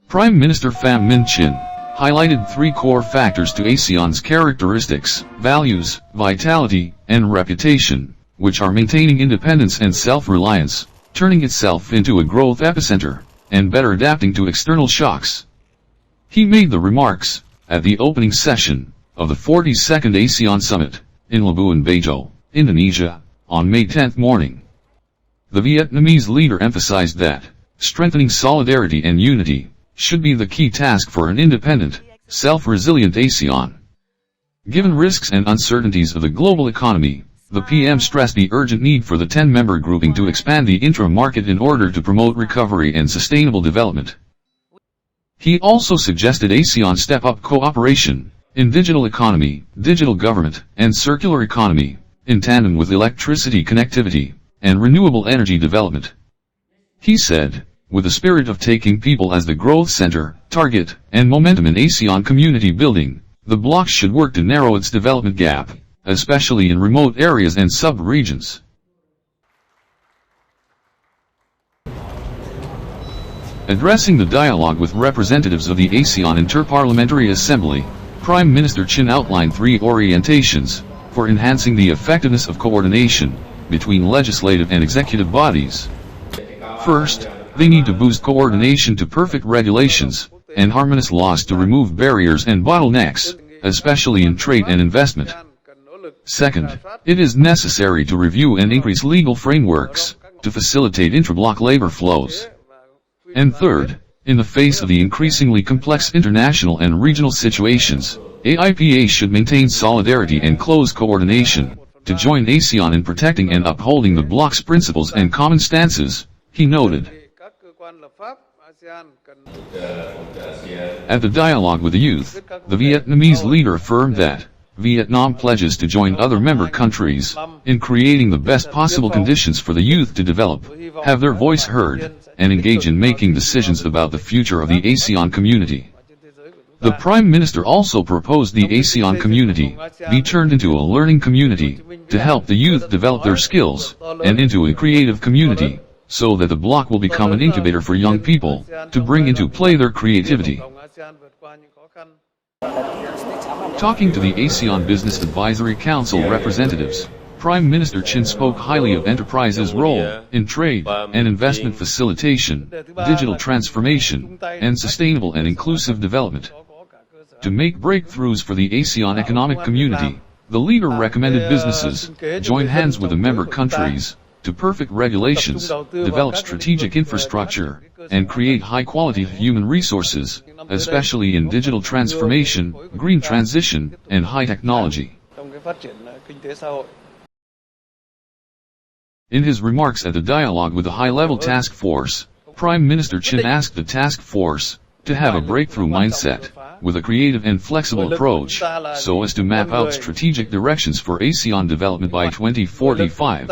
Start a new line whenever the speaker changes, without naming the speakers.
Prime Minister Pham Minh Chinh highlighted three core factors to ASEAN's characteristics, values, vitality, and reputation, which are maintaining independence and self-reliance, turning itself into a growth epicenter, and better adapting to external shocks. He made the remarks at the opening session of the 42nd ASEAN Summit in Labuan Bajo, Indonesia, on May 10 morning. The Vietnamese leader emphasized that strengthening solidarity and unity should be the key task for an independent, self-resilient ASEAN. Given risks and uncertainties of the global economy, the PM stressed the urgent need for the 10-member grouping to expand the intra-market in order to promote recovery and sustainable development. He also suggested ASEAN step up cooperation in digital economy, digital government, and circular economy, in tandem with electricity connectivity and renewable energy development. He said, with the spirit of taking people as the growth center, target, and momentum in ASEAN community building, the bloc should work to narrow its development gap, especially in remote areas and sub-regions. Addressing the dialogue with representatives of the ASEAN Inter-Parliamentary Assembly, Prime Minister Chinh outlined three orientations for enhancing the effectiveness of coordination between legislative and executive bodies. First, they need to boost coordination to perfect regulations and harmonious laws to remove barriers and bottlenecks, especially in trade and investment. Second, it is necessary to review and increase legal frameworks to facilitate intra-bloc labor flows. And third, in the face of the increasingly complex international and regional situations, AIPA should maintain solidarity and close coordination to join ASEAN in protecting and upholding the bloc's principles and common stances, he noted. At the dialogue with the youth, the Vietnamese leader affirmed that Vietnam pledges to join other member countries in creating the best possible conditions for the youth to develop, have their voice heard, and engage in making decisions about the future of the ASEAN community. The Prime Minister also proposed the ASEAN community be turned into a learning community to help the youth develop their skills, and into a creative community, so that the bloc will become an incubator for young people to bring into play their creativity. Talking to the ASEAN Business Advisory Council representatives, Prime Minister Chinh spoke highly of enterprises' role in trade and investment facilitation, digital transformation, and sustainable and inclusive development. To make breakthroughs for the ASEAN economic community, the leader recommended businesses join hands with the member countries to perfect regulations, develop strategic infrastructure, and create high-quality human resources, especially in digital transformation, green transition, and high technology. In his remarks at the dialogue with the high-level task force, Prime Minister Chinh asked the task force to have a breakthrough mindset, with a creative and flexible approach, so as to map out strategic directions for ASEAN development by 2045.